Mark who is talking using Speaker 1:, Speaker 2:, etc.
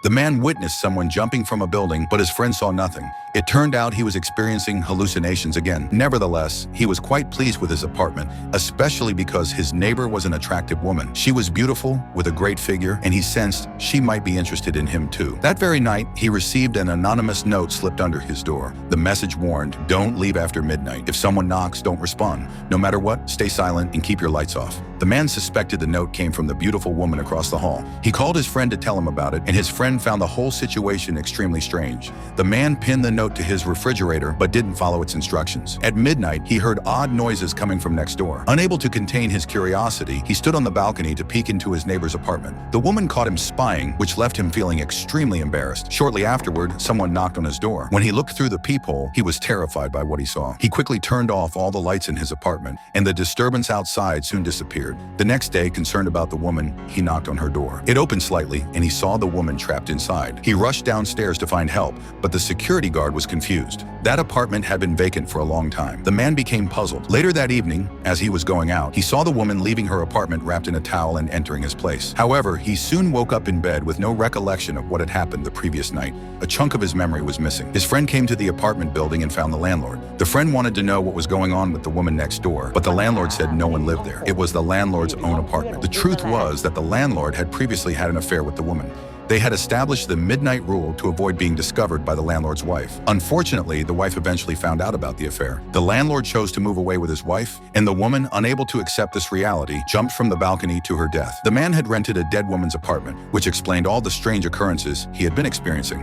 Speaker 1: The man witnessed someone jumping from a building, but his friend saw nothing. It turned out he was experiencing hallucinations again. Nevertheless, he was quite pleased with his apartment, especially because his neighbor was an attractive woman. She was beautiful, with a great figure, and he sensed she might be interested in him too. That very night, he received an anonymous note slipped under his door. The message warned, "Don't leave after midnight. If someone knocks, don't respond. No matter what, stay silent and keep your lights off." The man suspected the note came from the beautiful woman across the hall. He called his friend to tell him about it, and his friend found the whole situation extremely strange. The man pinned the note to his refrigerator but didn't follow its instructions. At midnight, he heard odd noises coming from next door. Unable to contain his curiosity, he stood on the balcony to peek into his neighbor's apartment. The woman caught him spying, which left him feeling extremely embarrassed. Shortly afterward, someone knocked on his door. When he looked through the peephole, he was terrified by what he saw. He quickly turned off all the lights in his apartment, and the disturbance outside soon disappeared. The next day, concerned about the woman, he knocked on her door. It opened slightly, and he saw the woman trapped inside. He rushed downstairs to find help, but the security guard was confused. That apartment had been vacant for a long time. The man became puzzled. Later that evening, as he was going out, he saw the woman leaving her apartment wrapped in a towel and entering his place. However, he soon woke up in bed with no recollection of what had happened the previous night. A chunk of his memory was missing. His friend came to the apartment building and found the landlord. The friend wanted to know what was going on with the woman next door, but the landlord said no one lived there. It was the landlord's own apartment. The truth was that the landlord had previously had an affair with the woman. They had established the midnight rule to avoid being discovered by the landlord's wife. Unfortunately, the wife eventually found out about the affair. The landlord chose to move away with his wife, and the woman, unable to accept this reality, jumped from the balcony to her death. The man had rented a dead woman's apartment, which explained all the strange occurrences he had been experiencing.